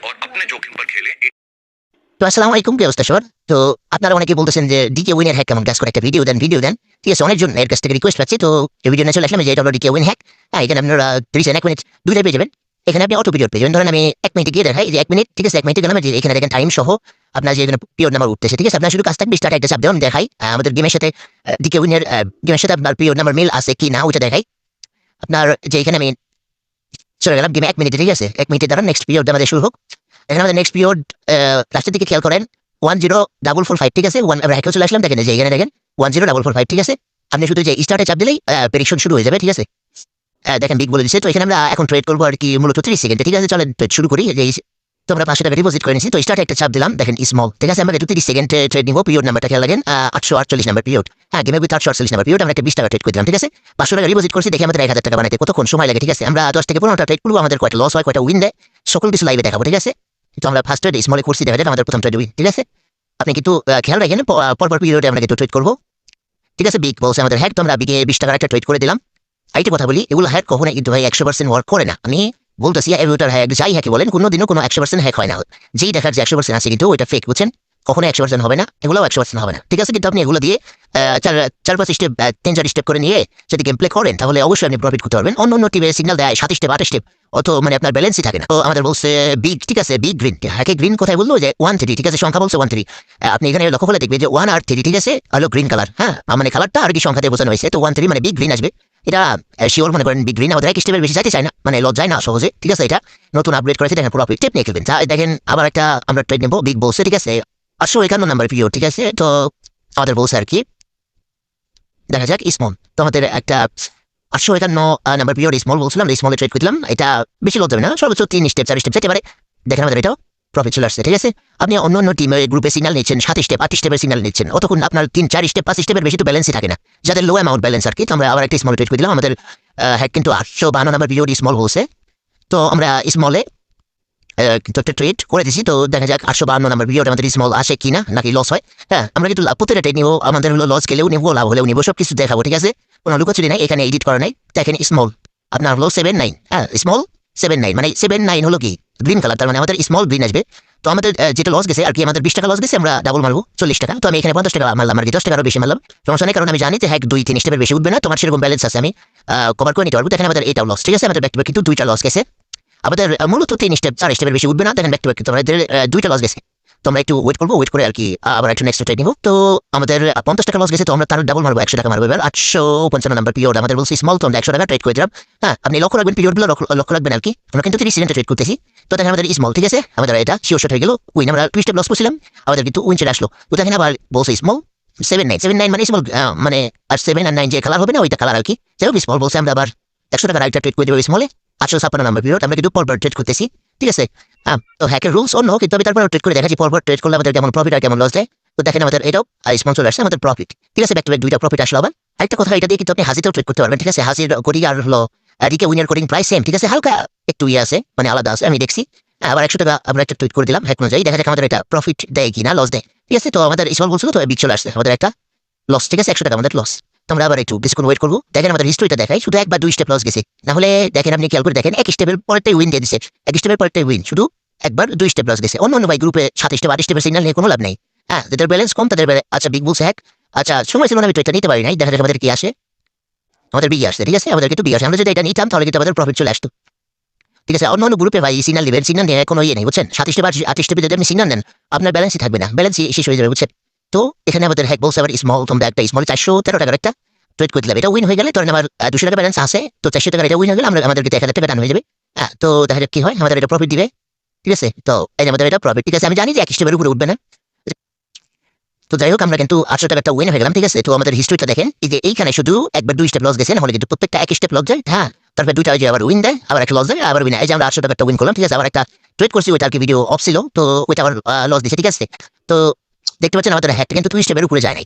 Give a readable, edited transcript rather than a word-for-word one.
और अपने जोखिम पर खेलें। তো আসসালামু আলাইকুম, কি অবস্থা সবার? তো আপনারা অনেকে বলতেছেন যে ডিকে উইনের হ্যাক কেমন কাজ করে, একটা ভিডিও দেন। ঠিক আছে, অনেকজন এর কাছ থেকে রিকোয়েস্ট পাচ্ছি, তো এই ভিডিও নিয়ে চলে আসলাম যে এটা হলো ডিকে উইন হ্যাক। এখানে আপনারা 1 মিনিট দুইটা পেয়ে যাবেন। এখানে আপনি অটো পিরিয়ড পেয়ে যাবেন। ধরেন আমি 1 মিনিটে গিয়ে দেখাই যে 1 মিনিট, ঠিক আছে, 1 মিনিটে গেলাম, যে এখানে দেখেন টাইম সহ আপনার যে এখানে পিরিয়ড নাম্বার উঠতেছে। ঠিক আছে, আপনার শুধু কাজ থাকবে স্টার্ট একটা চাপ দেওয়া, দেখাই আমাদের গেমের সাথে ডিকে উইনের গেমের সাথে আপনার পিরিয়ড নাম্বার মিল আছে কি না ওইটা দেখাই। আপনার যে এখানে আমি চলে গেলাম গেমে 1 মিনিটে, ঠিক আছে, 1 মিনিটে দ্বারা নেক্সট পিরিয়ড আমাদের শুরু হোক। এখানে আমাদের নেক্সট পিরিয়ড লাস্টের দিকে খেয়াল করেন 10445, ঠিক আছে, আমরা হ্যাকেও চলে আসলাম। দেখেন যে এখানে দেখেন 10445, ঠিক আছে। আপনি শুধু যে স্টার্টে চাপ দিলেই প্রেডিকশন শুরু হয়ে যাবে, ঠিক আছে। দেখেন বিগ বলে দিচ্ছে। তো এখানে আমরা এখন ট্রেড করবো আর কি, মূলত 30 সেকেন্ডে, ঠিক আছে। চলেন ট্রেড শুরু করি। যে তো আমরা 500 টাকা ডিপোজিট করে নিচ্ছি। তো স্টার্টে একটা চাপ দিলাম, দেখেন স্মল, ঠিক আছে। আমরা 30 সেকেন্ডে ট্রেড নিবো। পিরিয়ড নাম্বারটা খেয়াল রাখেন 848 নাম্বার পিরিয়ড। গেমের ভিতরে 848 নাম্বার পিরিয়ড। আমরা একটা 20 টাকা ট্রেড করে দিলাম, ঠিক আছে। 500 টাকা ডিপোজিট করছি, দেখে আমাদের 1000 টাকা বানাইতে কতক্ষণ সময় লাগে, ঠিক আছে। আমরা 10 থেকে 15টা ট্রেড করবো, আমাদের কয়টা লস হয় কয়টা উইন দেয় সকল কিছু লাইভে দেখাবো, ঠিক আছে। তো আমরা ফার্স্ট ট্রেড স্মলে করছি, দেখা যায় আমাদের প্রথম ট্রেড উইন, ঠিক আছে। আপনি কিন্তু খেয়াল রাখেন পরপর পিরিয়ডে আমরা কিন্তু ট্রেড করবো, ঠিক আছে। বিগ বলছে আমাদের হ্যাক, তো আমরা বিগে 20 টাকার একটা ট্রেড করে দিলাম। আইটি কথা বলি, এগুলো হ্যাক কখনো কিন্তু ভাই 100% ওয়ার্ক করে না। আমি বলতেছি এভিটার হ্যাক যাই হ্যাকে বলেন, কোনোদিনও কোনো 100% হ্যাক হয় না। যেই দেখার যে 100% আছে কিন্তু ওইটা ফেক, বুঝছেন। কখনো 100% হবে না, এগুলোও 100% হবে না, ঠিক আছে। কিন্তু আপনি এগুলো দিয়ে 4-5 স্টেপ 3-4 স্টেপ করে নিয়ে যদি গেম প্লে করেন তাহলে অবশ্যই আপনি প্রফিট করতে পারবেন। অন্য টিভি সিগন্যাল দেয় 7 স্টেপ 8 স্টেপ, অত মানে আপনার ব্যালেন্সই থাকে না। তো আমাদের বলছে বিগ, ঠিক আছে, বিগ গ্রিন হ্যাকে গ্রিন কোথায় বললো যে 1-3, ঠিক আছে, সংখ্যা বলছে 1-3। আপনি এখানে লক্ষ্য করে দেখবেন যে 1 আর 3, ঠিক আছে, হলো গ্রিন কালার। মানে কালারটা আর কি সংখ্যা দিয়ে বোঝানো হয়েছে। তো 1-3 মানে বিগ গ্রিন আসবে। এটা শিওর মনে করেন বিগ গ্রিন আমাদের এক স্টেপের বেশি যাইতে চায় না, মানে লজ যায় না সহজে, ঠিক আছে। এটা নতুন আপগ্রেড করেছে, দেখেন প্রফিট স্টেপ নিয়ে খেলবেন। দেখেন আবার একটা আমরা ট্রেড নেবো, বিগ বলছে, ঠিক আছে, 851 নাম্বার পিরিয়ড, ঠিক আছে। তো আমাদের বলছে আর কি, দেখা যাক স্মল। তো আমাদের একটা 851 নাম্বার পিরিয়ড স্মল বলছিলাম, স্মলে ট্রেড করলাম। এটা বেশি লজ যাবে না, সর্বোচ্চ 3 স্টেপ 4 স্টেপ যেতে পারে। দেখেন আমাদের এটাও প্রফিট চলে আসছে, ঠিক আছে। আপনি অন্য টিমের গ্রুপে সিগন্যাল নিচ্ছেন 7 স্টেপ 8 স্টেপের সিগন্যাল নিচ্ছেন, অতক্ষণ আপনার 3-4 স্টেপ 5 স্টেপের বেশি তো ব্যালেন্সই থাকে না, যাদের লো অ্যামাউন্ট ব্যালেন্স আর কি। তো আমরা আবার একটা স্মল ট্রেড করে দিলাম। আমাদের হ্যাক কিন্তু 852 নাম্বার পিরিয়ড স্মল বলছে। তো আমরা স্মলে কিন্তু একটা ট্রেড করে দিছি। তো দেখা যাক 852 নাম্বার পিরিয়ড আমাদের স্মল আসে কিনা, নাকি লস হয়। আমরা কিন্তু প্রত্যেকটা ট্রেড নিবো, আমাদের হলো লস গেলেও নিবো লাভ হলেও নিবো, সব কিছু দেখাবো, ঠিক আছে। কোনো লুকোচুরি নাই, এখানে এডিট করা নাই। দেখেন স্মল আপনার হলো 79, স্মল 79, মানে 79 হলো কি গ্রিন কালার, তার মানে আমাদের স্মল গ্রিন আসবে। তো আমাদের যেটা লস গেছে আর কি, আমাদের 20 টাকা লস গেছে, আমরা ডাবল মারবো 40 টাকা। তো আমি এখানে 50 টাকা মারলাম আর কি, 10 টাকারও বেশি মারলাম, সমস্যা নেই, কারণ আমি জানি যে হ্যাক 2-3 স্টেপের বেশি উঠবে না। তোমার সেরকম ব্যালেন্স আছে, আমি কভার করে নিতে পারবো। দেখেন আমাদের এটাও লস, ঠিক আছে। আমাদের ব্যাক টু ব্যাক কিন্তু 2টা লস গেছে। আমাদের মূলত 3 স্টেপ 4 স্টেপের বেশি উঠবে না। দেখেন ব্যাক টু ব্যাক কিন্তু আমাদের 2টা লস গেছে। তো আমরা একটু ওয়েট করবো, ওয়েট করে আর কি আবার একটু নেক্সট ট্রেড নিবো। তো আমাদের 50 টাকা লস গেছে, তো আমরা তার ডাবল মারবো, 100 টাকা মারবো। এবার 855 নাম্বার পিরিয়ড আমাদের বলছি স্মল, তো আমরা 100 টাকা ট্রেড করে দিলাম। আপনি লক্ষ্য রাখবেন, পিরিয়ডগুলো লক্ষ্য রাখবেন আর কি। আমরা কিন্তু 30 সেকেন্ডে ট্রেড করতেছি। তো দেখেন আমাদের স্মল, ঠিক আছে, আমাদের এটা শিওর শট হয়ে গেল উইন। আমরা 2 স্টেপ লস করছিলাম, আমাদের কিন্তু উইন চলে আসলো। তো দেখেন আবার বলছে স্মল 79 মানে স্মল, মানে আর 7 আর 9 যে কালার হবে না ওইটা কালার আর কি। যাই হোক স্মল বলছে, আমরা আবার 100 টাকা রাইটটা ট্রেড করে দেবো স্মলে। 856 নাম্বার পিরিয়ড আমরা কিন্তু পরপর ট্রেড করতেছি, ঠিক আছে। তো হ্যাকের রুলস অন্য, কিন্তু আমি তারপর ট্রেড করে দেখাচ্ছি পরপর ট্রেড করলে আমাদের কেমন প্রফিট আর কেমন লস দেয়। তো দেখেন আমাদের এটাও স্মল চলে আসছে, আমাদের প্রফিট, ঠিক আছে। ব্যাক টু ব্যাক 2টা প্রফিট আসলো। আবার আরেকটা কথা, এটা দিয়ে কিন্তু আপনি হাজিতেও ট্রেড করতে পারবেন, ঠিক আছে। হাজির কোডিং আর হলো ডিকে উইনার কোডিং প্রাইস সেম, ঠিক আছে, হালকা একটু আছে, মানে আলাদা আছে, আমি দেখছি। আবার 100 টাকা আমরা একটা ট্রেড করে দিলাম হ্যাক অনুযায়ী, দেখা যাক আমাদের এটা প্রফিট দেয় কিনা লস দেয়, ঠিক আছে। তো আমাদের স্মল বলছিল, তো বিগ চলে আসছে, আমাদের একটা লস, ঠিক আছে, 100 টাকা আমাদের লস। তো আমরা আবার একটু কিছুক্ষণ ওয়েট করবো। দেখেন আমাদের হিস্ট্রিটা দেখাই, শুধু 1 বা 2 স্টেপ লস গেছে, নাহলে দেখেন আপনি খেয়াল করে দেখেন 1 স্টেপের পরেরটাই উইন দিয়ে দিচ্ছে, 1 স্টেপের পরেরটাই উইন, শুধু 1 বার 2 স্টেপ লস গেছে। অন্য ভাই গ্রুপে 7 স্টেপ 8 স্টেপের সিগন্যাল নিয়ে কোনো লাভ নেই। যাদের ব্যালেন্স কম তাদের আচ্ছা বিগ বলছে হ্যাক, আচ্ছা সময় ছিল না, আমি তো এটা নিতে পারি নাই। দেখা যাক আমাদের কি আসে, আমাদের বিগ আসছে, ঠিক আছে, আমাদের কিন্তু বিগ আসে। আমরা যদি এটা নিতাম তাহলে কিন্তু আমাদের প্রফিট চলে আসতো, ঠিক আছে। অন্য গ্রুপে ভাই সিগন্যাল নেবেন, সিগন্যাল নিয়ে কোনো ইয়ে নেই, বুঝছেন। 7 স্টেপ 8 স্টেপে যদি আপনি সিগন্যাল নেন আপনার ব্যালেন্সই থাকবে না, ব্যালেন্সই শেষ হয়ে যাবে, বুঝছেন। তো এখানে আমাদের হ্যাক বলছে আবার স্মল, তোমরা একটা স্মল 413 টাকার একটা ট্রেড করে দিলাম। এটা উইন হয়ে গেলে ধরেন আমার 200 টাকা ব্যালেন্স আছে, তো 400 টাকার এটা উইন হয়ে গেলে আমাদেরকে 1000 টাকা ডান হয়ে যাবে। তো দেখা যাক কি হয়, আমাদের এটা প্রফিট দিবে, ঠিক আছে। তো এই আমাদের এটা প্রফিট, ঠিক আছে। আমি জানি যে 1 স্টেপের উপরে উঠবে না। তো যাই হোক আমরা কিন্তু 800 টাকা একটা উইন হয়ে গেলাম, ঠিক আছে। তো আমাদের হিস্ট্রিটা দেখেন, এই যে এইখানে শুধু 1 বা 2 স্টেপ লস গেছে, নাহলে কিন্তু প্রত্যেকটা 1 স্টেপ লস যায়। তারপর 2টা যে আবার উইন দেয়, আবার একটা লস দেয়, আবার উইন। এই যে আমরা 800 টাকা একটা উইন করলাম, ঠিক আছে। আবার একটা ট্রেড করছি, ওইটা আর কি ভিডিও অফ ছিল, তো ওইটা আবার লস দিছে, ঠিক আছে। তো দেখতে পাচ্ছেন আমাদের হ্যাকটা কিন্তু 2 স্টেপের উপরে যায় নাই।